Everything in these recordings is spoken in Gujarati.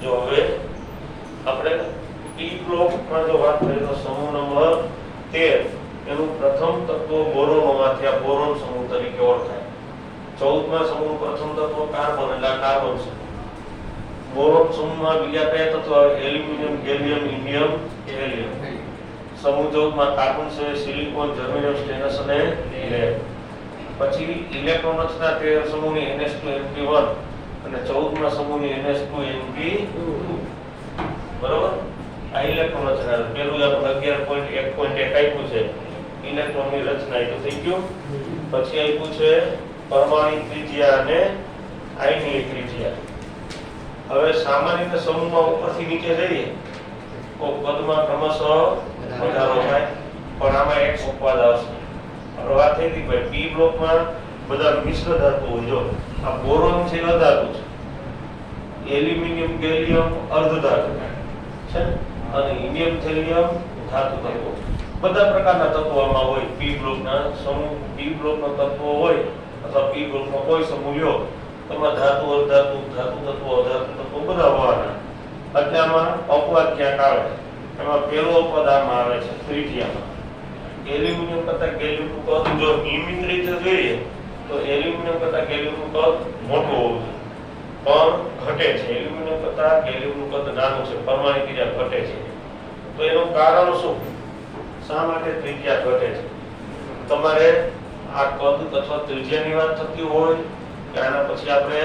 જો હવે આપણે ટી બ્લોકમાં જો વાત કરીએ તો સમૂહ નંબર 13 એનું પ્રથમ તત્વ બોરોનમાંથી આ બોરોન સમૂહ તરીકે ઓળખાય. 14મા સમૂહનું પ્રથમ તત્વ કાર્બન એટલે આ કાર્બન સમૂહ. બોરોન સમૂહમાં બીજા કયા તત્વો આવે? Aluminium, gallium, indium, helium. સમૂહ 14માં કાર્બન છે, સિલિકોન, જર્મેનિયમ, સ્ટેનસ અને લેડ. પછી ઇલેક્ટ્રોન રચના 13 સમૂહની NH2np1 અને 14મા સમૂહની NH2np2. બરોબર? આ ઇલેક્ટ્રોન રચના પેલું આપણે 11.1.1 આપ્યું છે ઇલેક્ટ્રોનની રચના એ તો થઈ ગયું. પછી આપ્યું છે પરમાણિક ત્રિજ્યા અને આયનીય ત્રિજ્યા. હવે સામાન્ય સમૂહમાં ઉપરથી નીચે જઈએ તો કદમાં ક્રમશઃ વધારો થાય, પણ આમાં એક અપવાદ આવશે. આપણે વાત થઈ હતી ભાઈ પી બ્લોકમાં બધા મિશ્ર ધાતુ હોય. જો આ બોરોન છે અધાતુ છે, એલ્યુમિનિયમ, ગેલિયમ અર્ધધાતુ છે અને ઇન્ડિયમ, થેલિયમ ધાતુ તત્વો. બધા પ્રકારના તત્વો આમાં હોય. પી બ્લોકના સમૂહ પી બ્લોકનો તત્વો હોય અથવા પી બ્લોકનો કોઈ સમૂહ લ્યો તેમાં ધાતુ, અર્ધધાતુ, ધાતુ તત્વો, અધાતુ તત્વો બધા હોવાના. એટલે આમાં અપવાદ ક્યાંક આવે. એમાં પહેલો અપવાદ આમાં આવે છે ત્રિજ્યામાં. એલ્યુમિનિયમ કરતા ગેલિયમનું કદ જો નિયમિત રીતે જોઈએ તો એલ્યુમિનિયમ કરતા ગેલિયમનું કદ મોટું હોવું જોઈએ, પણ ઘટે છે. એલ્યુમિનિયમ કરતા ગેલિયમનું કદ નાનું છે, પરમાણિક ત્રિજ્યા ઘટે છે. તો એનું કારણ શું? શા માટે ત્રિજ્યા ઘટે છે? તમારે આ કદ અથવા ત્રિજ્યાની વાત થતી હોય કે આના પછી આપણે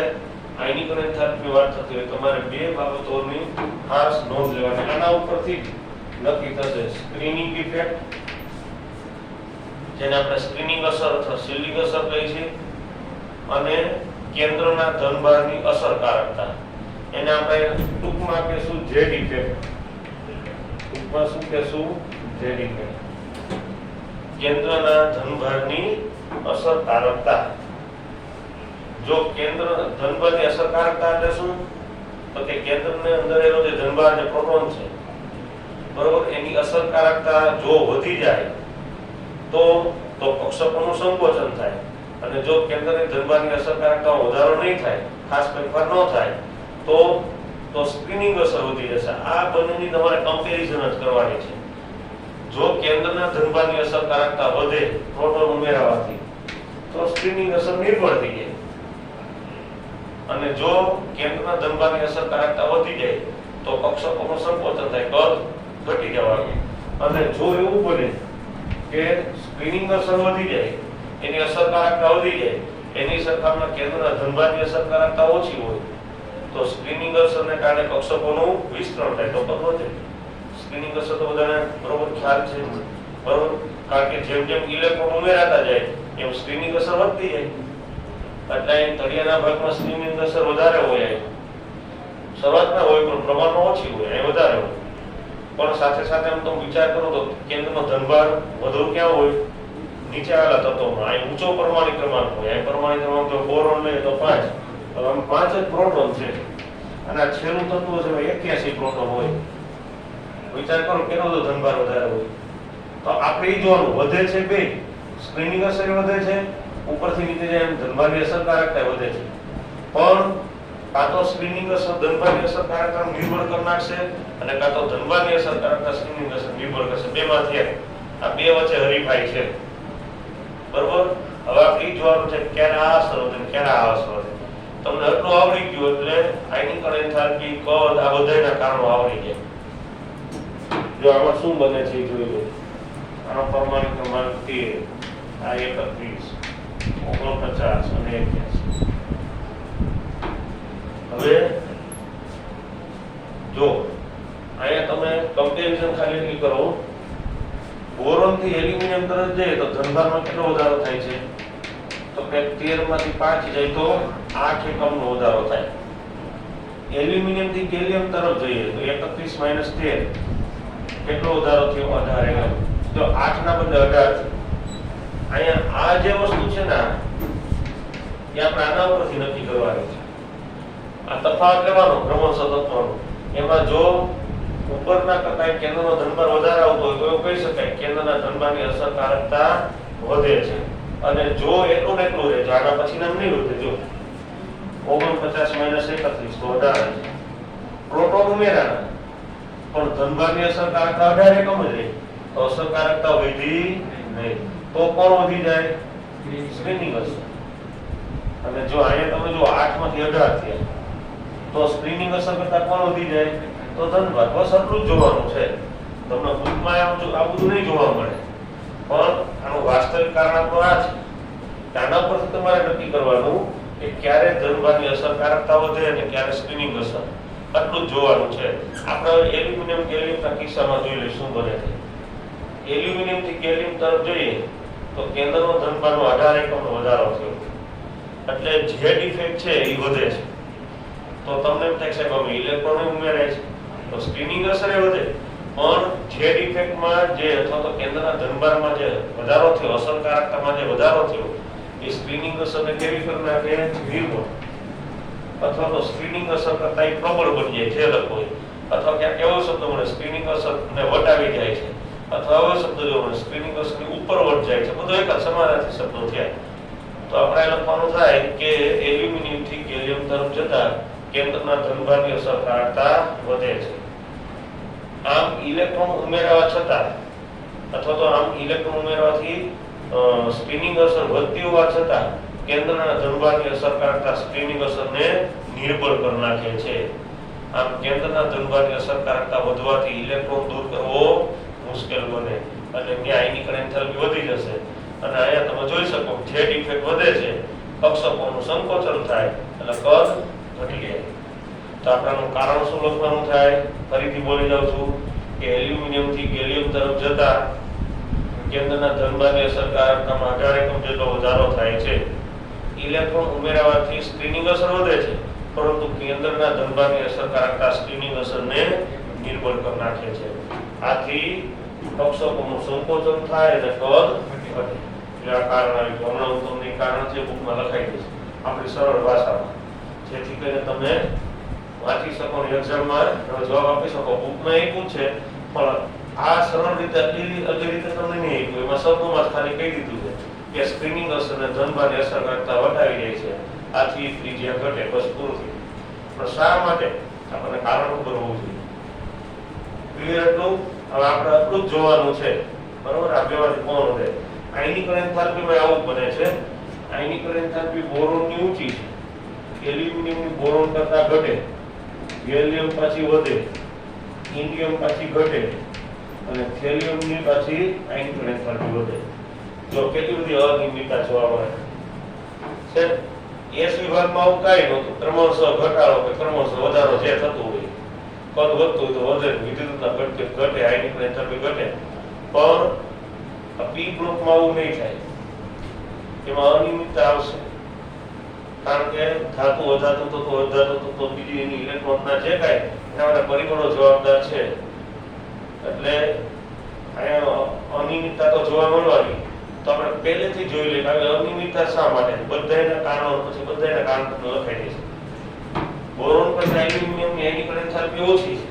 આયનીકરણ એન્થાલ્પીની વાત થતી હોય, તમારે બે બાબતોની ખાસ નોંધ લેવાની. આના ઉપરથી નક્કી થશે સ્ક્રીનિંગ ઇફેક્ટ, જેને આપણે સ્ક્રીનિંગ અસર અથવા શિલ્ડિંગ અસર કહી છે, અને કેન્દ્રના ધનભારની અસરકારકતા. એને આપણે ટૂંકમાં કહેશું ઝેડ ઇફેક્ટ. ટૂંકમાં શું કહેશું? Z effect. કેન્દ્રના ધનભારની અસરકારકતા. જો કેન્દ્ર ધનભારની અસરકારકતા એટલે શું? તો કે કેન્દ્રની અંદર એનો જે ધનભાર જે પ્રોટોન છે, બરોબર, એની અસરકારકતા જો વધી જાય તો કક્ષકોનું સંકોચન થાય. અને જો કેન્દ્રની ધનભારની અસરકારકતામાં વધારો નહીં થાય, ખાસ ફેરફાર ન થાય તો સ્ક્રીનિંગ અસર વધી જશે. આ બંનેની તમારે કમ્પેરિઝન જ કરવાની છે. જો કેન્દ્રના ધનભારની અસરકારકતા વધે પ્રોટોન ઉમેરવાથી તો સ્ક્રીનિંગ અસર નિર્ભર થઈ જાય, અને જો કેન્દ્રના ધનભારની અસરકારકતા વધી જાય તો કક્ષકોનું સંકોચન થાય, કદ ઘટી જવાનું. અને જો એવું બને કે સ્ક્રીનિંગ અસર વધી જાય, એની અસરકારકતા વધી જાય, એની સરખામણીમાં કેન્દ્રના ધનભારની અસરકારકતા ઓછી હોય તો સ્ક્રીનિંગ અસરને કારણે કક્ષકોનું વિસ્તરણ થાય, તો કદ વધે. સ્ક્રીનિંગ અસર તો બધાને બરોબર ખ્યાલ છે, બરોબર? કારણ કે જેમ જેમ ઇલેક્ટ્રોન ઉમેરાતા જાય એમ સ્ક્રીનિંગ અસર વધતી જાય. એટલે તળિયાના ભાગમાં સ્ક્રીનિંગ અસર વધારે હોય, શરૂઆતમાં હોય પણ પ્રમાણમાં ઓછી હોય, એ વધારે હોય. પણ સાથે સાથે એમ તમે વિચાર કરો તો કેન્દ્રનો ધનભાર વધુ ક્યાં હોય? નીચે આવેલા તત્વોમાં. અહીં ઊંચો પરમાણિક ક્રમાંક હોય. અહીં પરમાણિક ક્રમાંક જો બોરોન લઈએ તો 5, હવે આમ 5 જ પ્રોટોન છે અને આ છેલ્લું તત્વ છે 81 પ્રોટોન હોય. વિચાર કરો કેનો તો ધનભાર વધારે હોય. તો આપણે ઈ જોવાનું વધે છે બે, સ્ક્રીનિંગ અસર વધે છે, ઉપરથી નીચે જાય એમ ધનભારની અસરકારકતા વધે છે. પણ કાં તો સ્ક્રીનિંગ અસર ધનભારની અસરકારકતા નિર્ભર કરી નાખશે અને કાં તો ધનભારની અસરકારકતા સ્ક્રીનિંગ અસર નિર્ભર કરશે. બેમાંથી એક. આ બે વચ્ચે હરીફાઈ છે, બરોબર? હવે આપણે ઈ જોવાનું છે ક્યારે આ અસર વધે ક્યારે આ અસર વધે. તમને આટલું આવડી ગયું એટલે આયનીકરણ એન્થાલ્પી, કદ, આ બધાના કારણો આવડી ગયા. જો આમાં શું બને છે જોઈ લો. આનો પરમાણુ ક્રમાંક 13, આ 31, 49 અને 81. હવે જો અહીંયા તમે કમ્પેરિઝન ખાલી નહીં કરો, બોરોન થી એલ્યુમિનિયમ તરફ જાય તો ધનભારમાં કેટલો વધારો થાય છે? તો કે 13 માંથી 5 જાય તો 8 એકમનો વધારો થાય. એલ્યુમિનિયમ થી ગેલિયમ તરફ જઈએ તો 31 - 13 કેટલો વધારો થયો? 18 એકમ. તો 8 ના બદલે 18. અહીંયા આ જે વસ્તુ છે ને એ આપણે આના ઉપરથી નક્કી કરવાની છે. આ તફાવત લેવાનો ક્રમશઃ તત્વનો. એમાં જો ઉપરના કરતા કેન્દ્રનો ધનભાર વધારે આવતો હોય તો એવું કહી શકાય કેન્દ્રના ધનભારની અસરકારકતા વધે છે. અને જો એટલું ને એટલું રહે, આના પછી નામ નહીં વધે. જો 49 - 31 તો 18 છે. પ્રોટોન ઉમેરાના, પણ ધનભારની અસરકારકતા 18 એકમ જ રહી, તો અસરકારકતા વધી નહીં. તો કોણ વધી જાય? સ્ક્રીનિંગ અસર. અને જો અહીંયા તમે જો 8 માંથી 18 થયા, તો સ્ક્રીનિંગ અસર કરતા કોણ વધી જાય? તો ધનભાર. બસ આટલું જ જોવાનું છે. તમને બુકમાં આ બધું નહીં જોવા મળે, પણ આનું વાસ્તવિક કારણ આપણું આ છે. આના પરથી તમારે નક્કી કરવાનું કે ક્યારે ધનભારની અસરકારકતા વધે અને ક્યારે સ્ક્રીનિંગ અસર. આટલું જ જોવાનું છે. આપણે એલ્યુમિનિયમ ગેલિયમના કિસ્સામાં જોઈ લઈશું શું બને છે. એલ્યુમિનિયમ થી ગેલિયમ તરફ જોઈએ તો કેન્દ્રનો ધનભારનો 18 એકમનો વધારો થયો, એટલે જે ડિફેક્ટ છે એ વધે છે. તો તમને એમ થાય સાહેબ અમે ઇલેક્ટ્રોન ઉમેરાય છે તો સ્ક્રીનિંગ અસર એ વધે, પણ જે ડિફેક્ટમાં જે અથવા તો કેન્દ્રના ધનભારમાં જે વધારો થયો, અસરકારકતામાં જે વધારો થયો, એ સ્ક્રીનિંગ અસરને કેવી કરી નાખે? નિર્મૂળ. અથવા તો સ્ક્રીનિંગ અસર કરતા એ પ્રબળ બની જાય છે લખો, અથવા ક્યાંક એવો શબ્દ મળે સ્ક્રીનિંગ અસરને વટાવી જાય છે, અથવા એવો શબ્દ જો મળે સ્ક્રીનિંગ અસરની ઉપર વટ જાય છે. બધો એક જ સમાનાર્થી શબ્દો થયા. તો આપણે લખવાનું થાય કે એલ્યુમિનિયમ થી ગેલિયમ તરફ જતા કેન્દ્રના ધનભારની અસરકારકતા વધે છે. આમ ઇલેક્ટ્રોન ઉમેરવા છતાં અથવા તો આમ ઇલેક્ટ્રોન ઉમેરવાથી સ્ક્રીનિંગ અસર વધતી હોવા છતાં કેન્દ્રના ધનભારની અસરકારકતા સ્ક્રીનિંગ અસરને નિર્બળ કરી નાખે છે. આમ કેન્દ્રના ધનભારની અસરકારકતા વધવાથી ઇલેક્ટ્રોન દૂર કરવો મુશ્કેલ બને અને ત્યાં આયનિકરણ એન્થાલ્પી વધી જશે. અને અહીંયા તમે જોઈ શકો જે ડિફેક્ટ વધે છે, કક્ષકોનું સંકોચન થાય એટલે કદ ઘટી જાય. તો આપણાનું કારણ શું લખવાનું થાય? ફરીથી બોલી જાઉં છું કે એલ્યુમિનિયમ થી ગેલિયમ તરફ જતા કેન્દ્રના ધનભારની અસરકારકતામાં 18 એકમ જેટલો વધારો થાય છે. ઇલેક્ટ્રોન ઉમેરવાથી સ્ક્રીનિંગ અસર વધે છે, પરંતુ કેન્દ્રના ધનભારની અસરકારકતા સ્ક્રીનિંગ અસરને નિર્બળ કરી નાખે છે. આથી કક્ષકોનું સંકોચન થાય અને કદ ઘટે. એટલે આ કારણ આવ્યું. હમણાં હું તમને કારણ છે બુકમાં લખાઈ દઈશ આપણી સરળ ભાષામાં, જેથી કરીને તમે વાંચી શકો અને એક્ઝામમાં જવાબ આપી શકો. બુકમાં એ પૂછે પણ આ સરળ રીતે અગલી રીતે તમને નહીં આપ્યું. એમાં શબ્દોમાં ખાલી કહી દીધું છે કે સ્ક્રીનિંગ અસરને ધનભારની અસરકારકતા વટાવી જાય છે, આથી ત્રિજ્યા ઘટે. બસ પૂરું થયું. પણ શા માટે? આપણને કારણ ખબર હોવું જોઈએ. ક્લિયર એટલું? હવે આપણે આટલું જ જોવાનું છે, બરોબર? આ બેમાંથી કોણ વધે? આયનીકરણ એન્થાલ્પીમાં આવું બને છે. આયનીકરણ એન્થાલ્પી બોરોનની ઊંચી છે, એલ્યુમિનિયમની બોરોન કરતા ઘટે, ગેલિયમ પાછી વધે, ઇન્ડિયમ પાછી ઘટે અને થેલિયમની પાછી આયનીકરણ એન્થાલ્પી વધે. જો કેટલી બધી અનિયમિતતા જોવા મળે છે. એસ વિભાગમાં આવું કાંઈ નહોતું. ક્રમશઃ ઘટાડો કે ક્રમશઃ વધારો જે થતું હોય, કદ વધતું હોય તો વધે, વિદ્યુતના ઘટે, આયનીકરણ એન્થાલ્પી ઘટે. પણ પી બ્લોકમાં આવું નહીં થાય. એમાં અનિયમિતતા આવશે, કારણ કે ધાતુ વધારતું તો બીજી એની ઇલેક્ટ્રોનના જે કાંઈ એના પરિબળો જવાબદાર છે. એટલે અહીંયા અનિયમિતતા તો જોવા મળવાની. તો આપણે પહેલેથી જોઈ લઈએ કે અનિયમિતતા શા માટે? બધાના કારણો પછી બધાના કારણ તમને લખાઈ દેશે. બોરોન કરતા એલ્યુમિનિયમની આયનીકરણ એન્થાલ્પી ઓછી છે.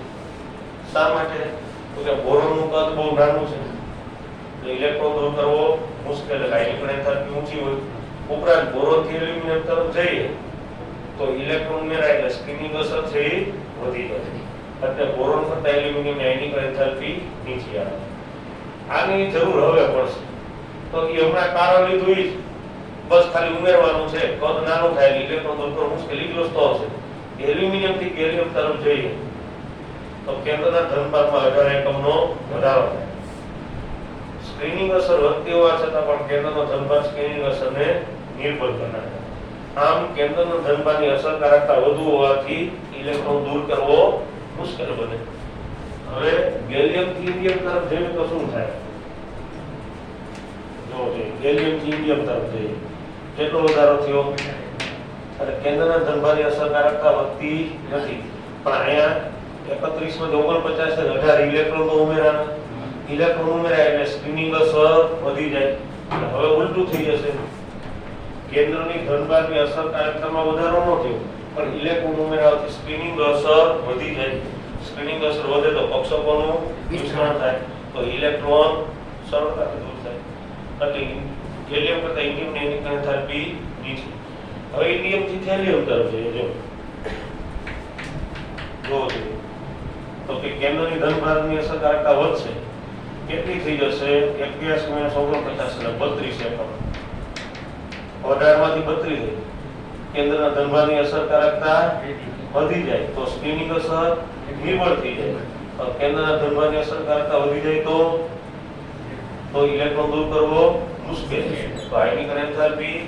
શા માટે? તો કે બોરોનનું કદ બહુ નાનું છે, એટલે ઇલેક્ટ્રોન દૂર કરવો મુશ્કેલ, આયનીકરણ એન્થાલ્પી ઊંચી હોય. ઉપરાંત બોરોન થી એલ્યુમિનિયમ તરફ જઈએ તો ઇલેક્ટ્રોન ઉમેરાય એટલે સ્ક્રીનિંગ અસર છે એ વધી જાય. એટલે બોરોન કરતા એલ્યુમિનિયમની આયનીકરણ એન્થાલ્પી નીચે આવે. આની જરૂર હવે પડશે. તો એ હમણાં કારણ લીધું જ બસ ખાલી ઉમેરવાનું છે. કદ નાનું થાય એટલે ઇલેક્ટ્રોન દૂર કરવું મુશ્કેલ. એટલો જ તો હશે. એલ્યુમિનિયમ થી ગેલિયમ તરફ જઈએ તો કેન્દ્રના ધનભારમાં 18 એકમનો વધારો થાય. સ્ક્રીનિંગ અસર વધતી હોવા છતાં પણ કેન્દ્રનો ધનભાર સ્ક્રીનિંગ અસરને નિર્બળ કરી નાખે. આમ કેન્દ્રનો ધનભારની અસરકારકતા વધુ હોવાથી ઇલેક્ટ્રોન દૂર કરવો મુશ્કેલ બને. હવે ગેલિયમ થી ઇન્ડિયમ તરફ જઈએ તો શું થાય? જો ગેલિયમ થી ઇન્ડિયમ તરફ જઈએ કેટલો વધારો થયો? અને કેન્દ્રના ધનભારની અસરકારકતા વધતી નથી, પણ અહીંયા 31 માંથી 49 18 ઇલેક્ટ્રોન ઉમેરાના. ઇલેક્ટ્રોન ઉમેરાય એટલે સ્ક્રીનિંગ અસર વધી જાય. હવે ઉલટું થઈ જશે. કેન્દ્રની ધનભારની અસરકારકતામાં વધારો ન થયો, પણ ઇલેક્ટ્રોન ઉમેરાવાથી સ્ક્રીનિંગ અસર વધી જાય. સ્ક્રીનિંગ અસર વધે તો કક્ષકોનું વિસ્તરણ થાય, તો ઇલેક્ટ્રોન સરળતાથી દૂર થાય. એટલે ગેલિયમ કરતા ઇન્ડિયમની આયનીકરણ એન્થાલ્પી નીચે. હવે ઇન્ડિયમ થી થેલિયમ તરફ જઈએ. જો તો કે કેન્દ્રની ધનભારની અસરકારકતા વધશે. કેટલી થઈ જશે? 81 - 49 એટલે 32 એકમ. 18 માંથી 32 થઈ. કેન્દ્રના ધનભારની અસરકારકતા વધી જાય તો સ્ક્રીનિંગ અસર નિર્બળ થઈ જાય. કેન્દ્રના ધનભારની અસરકારકતા વધી જાય તો ઇલેક્ટ્રોન દૂર કરવો મુશ્કેલ. તો આયનિક એન્થાલ્પી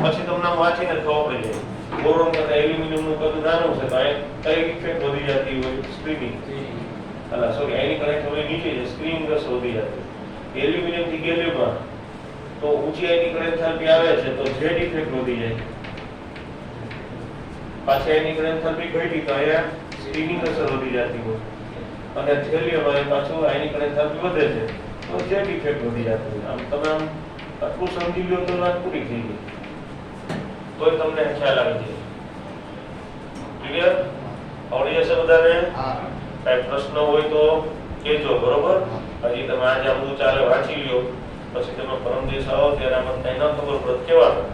પછી તમને વાંચીને ખબર પડી જાય. બોરોન કરતા એલ્યુમિનિયમનું કદ નાનું છે તો કઈ ઇફેક્ટ વધી જતી હોય? સ્ક્રીનિંગ આયનિક એન્થાલ્પી નીચે છે, સ્ક્રીનિંગ અસર વધી જતી. એલ્યુમિનિયમ થી ગેલિયમમાં તો ઊંચી આયનિક એન્થાલ્પી આવે છે તો જેડ ઇફેક્ટ વધી જાય. પાછી આયનિક એન્થાલ્પી ઘટી તો અહીંયા સ્ક્રીનિંગ અસર વધી જતી હોય. અને થેલિયમ પાછું આયનિક એન્થાલ્પી વધે છે તો જેડ ઇફેક્ટ વધી જતી હોય. આમ તમે આટલું સમજી લો તો વાત પૂરી થઈ ગઈ. તોય તમને ખ્યાલ આવી જાય. ક્લિયર? આવડી જશે બધાને? કઈ પ્રશ્ન હોય તો કહેજો. બરોબર? હજી તમે આજે આ બધું ચાલે વાંચી લ્યો, પછી તમે પરમ દિવસ આવો ત્યારે આમાં કઈ ન ખબર પડે કેવાનું.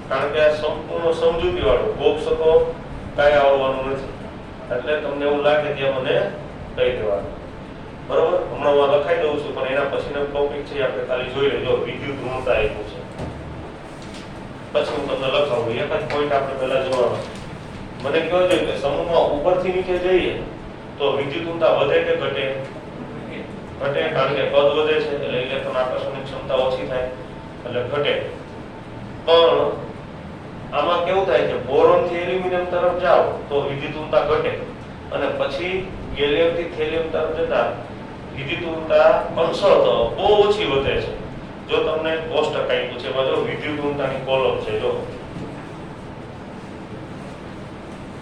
કારણ કે આ સંપૂર્ણ સમજૂતી વાળું બોક્સ તો કઈ આવડવાનું નથી. એટલે તમને એવું લાગે કે મને કહી દેવાનું. બરોબર? હમણાં હું લખાઈ દઉં છું, પણ એના પછીનો ટોપિક છે આપણે ખાલી જોઈ લેજો. વિદ્યુત ઋણતા આપ્યું છે, પછી હું તમને લખાવું. એક જ પોઈન્ટ આપણે પહેલા જોવાનો. મને કહો છો કે સમૂહમાં ઉપરથી નીચે જઈએ તો વિદ્યુત ઋણતા વધે કે ઘટે? ઘટે, કારણ કે કદ વધે છે એટલે ઇલેક્ટ્રોન આકર્ષણની ક્ષમતા ઓછી થાય એટલે ઘટે. પણ આમાં કેવું થાય છે? બોરોન થી એલ્યુમિનિયમ તરફ જાઓ તો વિદ્યુત ઋણતા ઘટે, અને પછી ગેલિયમ થી થેલિયમ તરફ જતા વિદ્યુત ઋણતા અંશતઃ બહુ ઓછી વધે છે. જો તમને કોષ્ટક આપ્યું છે એમાં જો વિદ્યુત ઋણતાની કોલમ છે, જો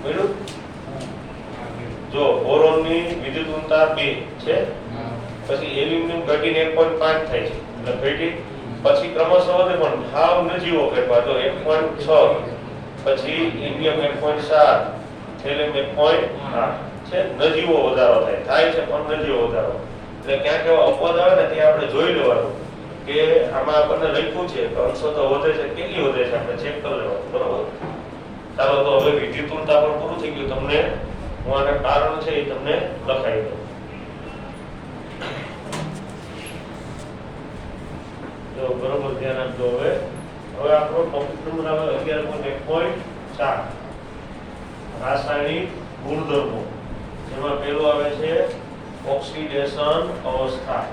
બરાબર. જો બોરોન ની વિદ્યુત ઋણતા 2 છે, પછી એલ્યુમિનિયમ ઘટીને 1.5 થાય છે એટલે ઘટી, પછી ક્રમશઃ વધે પણ ભાવ નજીવો ફેરફાર. જો 1.6, પછી ઇન્ડિયમ 1.7, થેલિયમ 1.8 છે. નજીવો વધારો થાય છે પણ નજીવો વધારો. એટલે ક્યાંક એવા અપવાદ આવે ને ત્યાં આપણે જોઈ લેવાનું કે આમાં આપણને લખ્યું છે કે અંશતઃ વધે છે, કેટલી વધે છે આપણે ચેક કરી લેવાનું. બરોબર? ચાલો તો હવે વિદ્યુત ઋણતા પણ પૂરું થઈ ગયું. તમને હું આના કારણ છે એ તમને લખાઈ દઉં. જો બરોબર ધ્યાન આપજો. હવે આપણો ટોપિક નંબર આવે 11.1.4 રાસાયણિક ગુણધર્મો. જેમાં પહેલું આવે છે ઓક્સિડેશન અવસ્થા.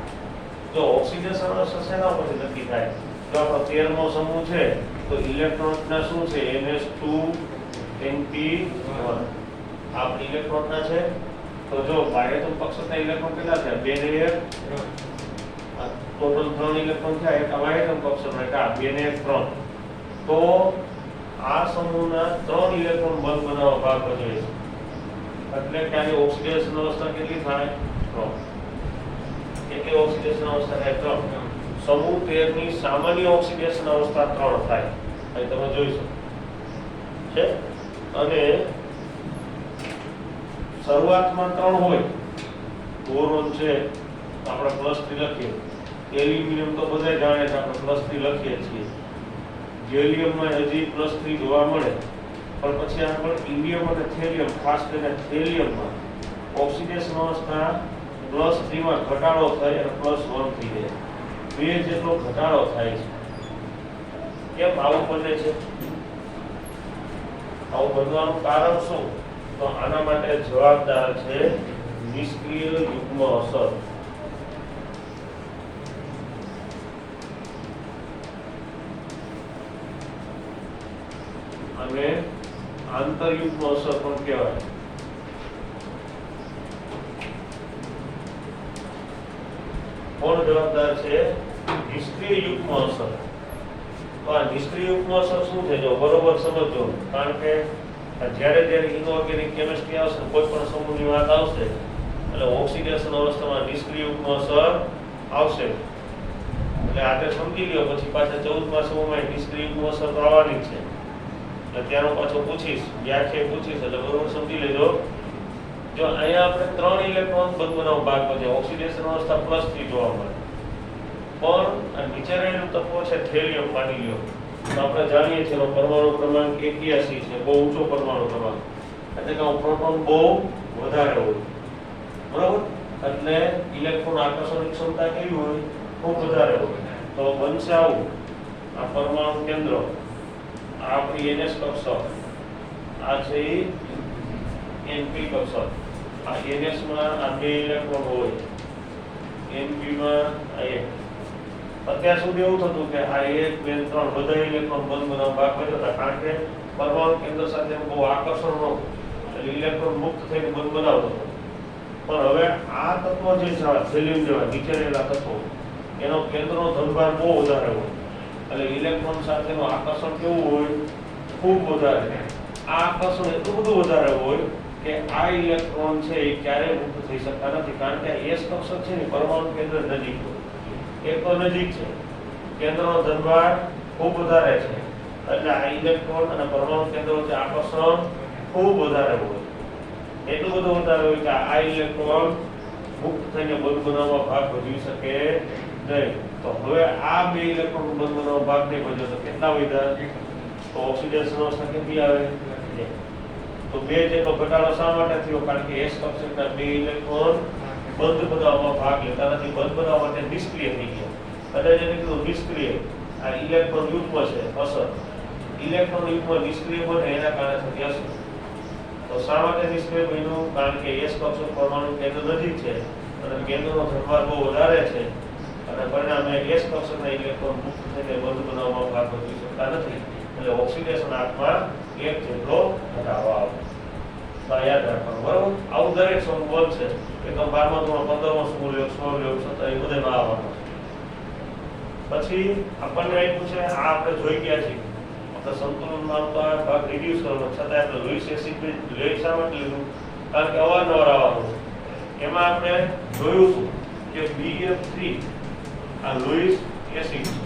જો ઓક્સિડેશન અવસ્થા શેના પરથી નક્કી થાય? જો આપણો 13મો સમૂહ છે તો ઇલેક્ટ્રોનના શું છે? NH2 NP1. આ ઇલેક્ટ્રોનના છે. તો જો બાહ્યતમ પક્ષના ઇલેક્ટ્રોન કેટલા છે? 2 ને 1. ટોટલ 3 ઇલેક્ટ્રોન થયા. એક બાહ્યતમ પક્ષના એટલે 2 ને 1 3. તો આ સમૂહના 3 ઇલેક્ટ્રોન બંધ બનાવવા ભાગ ભજવે છે. એટલે કે આની ઓક્સિડેશન અવસ્થા કેટલી થાય? 3. કેટલી ઓક્સિડેશન અવસ્થા થાય? 3. સમૂહ 13 ની સામાન્ય ઓક્સિડેશન અવસ્થા 3 થાય. અહીં તમે જોઈ શકો છે. અને શરૂઆતમાં 3 હોય. બોરોન છે આપણે +3 લખીએ. એલ્યુમિનિયમ તો બધા જાણે છે, આપણે +3 લખીએ છીએ. ગેલિયમમાં હજી +3 જોવા મળે, પણ પછી આપણે ઇન્ડિયમ અને થેલિયમ, ખાસ કરીને થેલિયમમાં ઓક્સિડેશન અવસ્થા +3 માં ઘટાડો થાય અને +1 થઈ જાય. 2 જેટલો ઘટાડો થાય છે. કેમ આવું બને છે? આવું બનવાનું કારણ શું? તો આના માટે જવાબદાર છે નિષ્ક્રિય યુગ્મ અસર. અને આંતરયુગ્મ અસર પણ કહેવાય. કોણ જવાબદાર છે? નિષ્ક્રિય યુગ્મ અસર. તો આ નિષ્ક્રિય યુગ્મ અસર શું છે? જો બરોબર સમજો. કારણ કે જ્યારે ઇનઓર્ગેનિક કેમિસ્ટ્રી આવશે, કોઈ પણ સમૂહની વાત આવશે એટલે ઓક્સિડેશન અવસ્થામાં નિષ્ક્રિય યુગ્મ અસર આવશે. એટલે આજે સમજી લ્યો, પછી પાછા 14મા સમૂહમાં નિષ્ક્રિય યુગ્મ અસર તો આવવાની છે. એટલે ત્યાંનો પાછો પૂછીશ, વ્યાખ્યા પૂછીશ, એટલે બરોબર સમજી લેજો. જો અહીંયા આપણે 3 ઇલેક્ટ્રોન બંધ બનાવવા ભાગ ભજવે. ઓક્સિડેશન અવસ્થા +3 જોવા મળે. પણ આ નીચે રહેલું તત્વ છે થેલિયમ, માની લ્યો તો આપણે જાણીએ છીએ પરમાણુ ક્રમાંક 81 છે, બહુ ઊંચો પરમાણુ ક્રમાંક. એટલે કે પ્રોટોન બહુ વધારે હોય, બરોબર? એટલે ઇલેક્ટ્રોન આકર્ષણની ક્ષમતા કેવી હોય? ખૂબ વધારે હોય. તો બનશે આવું, આ પરમાણુ કેન્દ્ર, આ આપણી NS કક્ષક, આ છે NP કક્ષક. આ NS માં આ 2 ઇલેક્ટ્રોન હોય, NP માં આ 1. અત્યાર સુધી એવું થતું કે આ 1 2 3 બધા ઇલેક્ટ્રોન બંધ બનાવવા ભાગ પડ્યો હતા, કારણ કે પરમાણુ કેન્દ્ર સાથે બહુ આકર્ષણ નહોતું, એટલે ઇલેક્ટ્રોન મુક્ત થઈને બંધ બનાવતો હતો. પણ હવે આ તત્વો જે છે, સેલિયમ જેવા નીચે રહેલા તત્વો, એનો કેન્દ્રનો ધનભાર બહુ વધારે હોય, એટલે ઇલેક્ટ્રોન સાથેનું આકર્ષણ કેવું હોય? ખૂબ વધારે. આ આકર્ષણ એટલું બધું વધારે હોય કે આ ઇલેક્ટ્રોન છે એ ક્યારેય મુક્ત થઈ શકતા નથી, કારણ કે S કક્ષક છે ને પરમાણુ કેન્દ્ર નજીક હોય. એક તો નજીક છે, કેન્દ્રનો ધનભાર ખૂબ વધારે છે, એટલે આ ઇલેક્ટ્રોન અને પરમાણુ કેન્દ્ર વચ્ચે આકર્ષણ ખૂબ વધારે હોય. એટલું બધું વધારે હોય કે આ ઇલેક્ટ્રોન મુક્ત થઈને બંધ બનાવવા ભાગ ભજવી શકે નહીં. તો હવે આ 2 ઇલેક્ટ્રોન બંધ બનાવવા ભાગ નહીં ભજવે તો કેટલા વધ્યા? તો ઓક્સિડેશન અવસ્થા કેટલી આવે? તો 2 જેટલો ઘટાડો શા માટે થયો? કારણ કે S કક્ષકના 2 ઇલેક્ટ્રોન બંધ બનાવવામાં ભાગ લેતા નથી, બંધ બનાવવા માટે નિષ્ક્રિય થઈ ગયા. એટલે જેને કીધું નિષ્ક્રિય, આ ઇલેક્ટ્રોન યુગ્મ છે અસર. ઇલેક્ટ્રોન યુગ્મ નિષ્ક્રિય બને એના કારણે થતી અસર. તો શા માટે નિષ્ક્રિય બન્યું? કારણ કે S કક્ષક પરમાણુ કેન્દ્ર નજીક છે અને કેન્દ્રનો ધનભાર બહુ વધારે છે, અને પરિણામે S કક્ષકના ઇલેક્ટ્રોન મુક્ત થઈને બંધ બનાવવામાં ભાગ ભજવી શકતા નથી, એટલે ઓક્સિડેશન આંકમાં 1 જેટલો ઘટાડો આવે. તો યાદ રાખવાનું, બરોબર? આવું દરેક સમૂહ બનશે. એકમ 12મા ધોરણ 15મો સમૂહ લ્યો, 16 લ્યો, 17 એ બધામાં આવવાનું છે. પછી આપણને આપ્યું છે, આ આપણે જોઈ ગયા છીએ, આપણે સંતુલનમાં તો આ ભાગ રિડ્યુસ કરવાનો, છતાં આપણે લુઈસ એસિડ લઈ શા માટે લીધું? કારણ કે અવારનવાર આવવાનું છે. એમાં આપણે જોયું હતું કે BF3 આ લુઈસ એસિડ છે,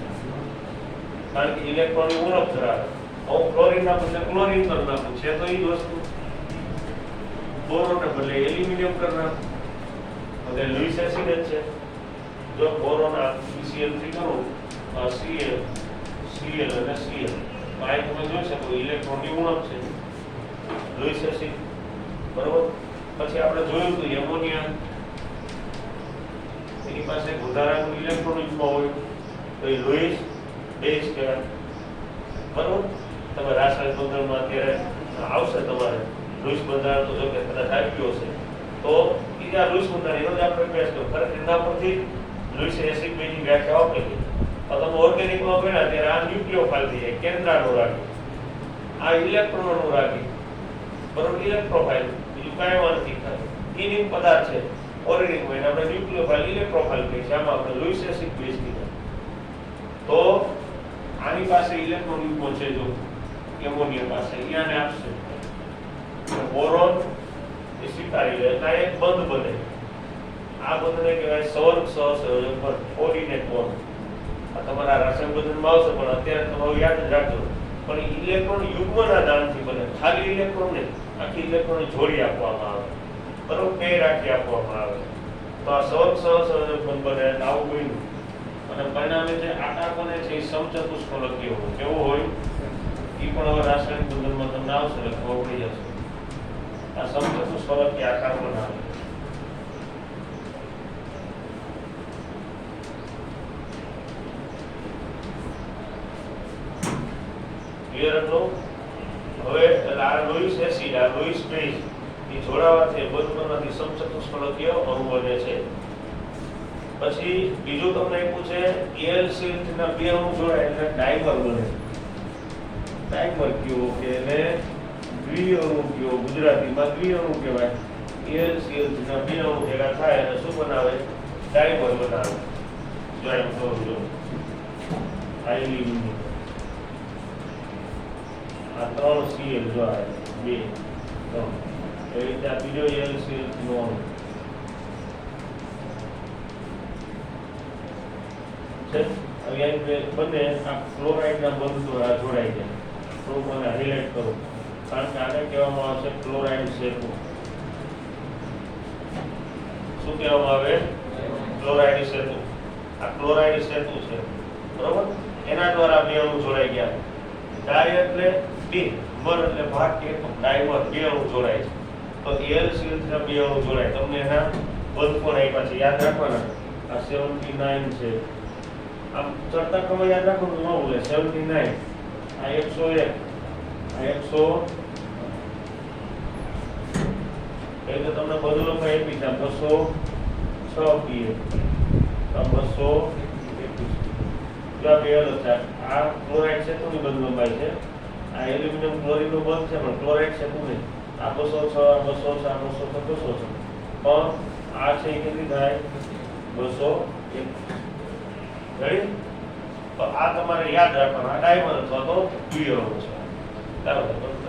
કારણ કે ઇલેક્ટ્રોનની ઉણપ ધરાવે. હું ક્લોરીન ના બદલે ક્લોરીન કરી નાખું, છે તો એ જ વસ્તુ. બોરોનને બદલે એલ્યુમિનિયમ કરી નાખું, એટલે લુઈસ એસિડ જ છે. જો બોરોન BCl3 કરું, Cl, Cl અને Cl, તો આ તમે જોઈ શકો ઇલેક્ટ્રોનની ઉણપ છે, લુઈસ એસિડ, બરોબર? પછી આપણે જોયું હતું એમોનિયા, એની પાસે વધારાનું ઇલેક્ટ્રોન યુગ્મ હોય તો એ લુઈસ બેઝ કહેવાય, બરોબર? તમે રાસાયણિક બંધારણમાં અત્યારે આવશે તમારે લુઈસ બંધારણ, તો જો કે કદાચ આપ્યું હશે તો એ આ લુઈસ બંધારણ એનો જ આપણે અભ્યાસ કર્યો. ખરેખર એના પરથી લુઈસ એસિડ બેઝની વ્યાખ્યા આપેલી. તો તમે ઓર્ગેનિકમાં ભણ્યા ત્યારે આ ન્યુક્લિયોફાઇલ થઈ જાય, કેન્દ્રાનુરાગી, આ ઇલેક્ટ્રોનોનુરાગી, બરોબર? ઇલેક્ટ્રોફાઇલ, બીજું કાંઈ વાત નથી. ઇનિંગ પદાર્થ છે ઓર્ગેનિકમાં, એને આપણે ન્યુક્લિયોફાઇલ, ઇલેક્ટ્રોફાઇલ કહીએ છીએ. આમાં આપણે લુઈસ એસિડ બેઝ કીધા. તો આની પાસે ઇલેક્ટ્રોન યુગ્મ છે, જો એમોનિયા પાસે અહીંયાને આપશે, બોરોન એ સ્વીકારી લે, એટલે એક બંધ બને. આ બંધને કહેવાય સવર્ગ સહસંયોજક બંધ, કોર્ડિનેટ બોન્ડ. આ તમારા રાસાયણિક બંધનમાં આવશે, પણ અત્યારે તમારું યાદ જ રાખજો. પણ ઇલેક્ટ્રોન યુગ્મના દાનથી બને, ખાલી ઇલેક્ટ્રોન નહીં, આખી ઇલેક્ટ્રોનની જોડી આપવામાં આવે, બરોબર? પેર રાખી આપવામાં આવે. તો આ સવર્ગ સહસંયોજક બંધ બને, આવું બન્યું. અને પરિણામે જે આકાર બને છે એ સમચતુષ્ફલકીય હોય. કેવું હોય? એ પણ હવે રાસાયણિક બંધનમાં તમને આવશે એટલે ખબર પડી જશે. આ સમચતુષ્ફલકીય આકાર બનાવે. ક્લિયર હતો? હવે આ લુઈસ એસિડ, આ લુઈસ બેઝ એ જોડાવાથી બંધ બનવાથી સમચતુષ્ફલકીય અણુ બને છે. પછી બીજું તમને આપ્યું છે AlCl ના 2 અણુ જોડાય એટલે ડાઈમર બને. ડાઈમર કયો કે એને દ્વિઅણુ કયો, ગુજરાતીમાં દ્વિઅણુ કહેવાય. AlCl ના 2 અણુ ભેગા થાય અને શું બનાવે? ડાઈમર બનાવે. જો એમ કહું જો એલ્યુમિનિયમ, આ 3 Cl જો આ 2 3, એ રીતે આ બીજો AlCl નો અણુ બંને આ ક્લોરાઇડના બંધ દ્વારા જોડાઈ જાય. તો મને હાઇલાઇટ કરું, કારણ કે આને કહેવામાં આવે છે ક્લોરાઇડ સેતુ. શું કહેવામાં આવે? ક્લોરાઇડ સેતુ. આ ક્લોરાઇડ સેતુ છે, બરોબર? એના દ્વારા 2 અણુ જોડાઈ ગયા. ડાય એટલે 2, મર એટલે ભાગ કે ડાયમર, 2 અણુ જોડાય છે. તો એલ સીએલ બે અણુ જોડાય. તમને એના બંધકોણ આપ્યા છે, યાદ રાખવાના. આ 79 છે. આમ ચડતા ક્રમે યાદ રાખવાનું ન ભૂલે. 79, આ 101, આ 100, એટલે તમને બધું લખાય આપી છે. 206 પીએ, આ 221. જો આ બે અલગ છે. આ ક્લોરાઇડ છે કોની બંધ લંબાઈ છે? આ એલ્યુમિનિયમ ક્લોરીન નું બંધ છે, પણ ક્લોરાઇડ છે કોની? આ 206, આ 206, આ 206, 206. પણ આ છે એ કેટલી થાય? 201. રેડી? તો આ તમારે યાદ રાખવાનું. આ ડાયમર અથવા તો પીળો છે. બરાબર.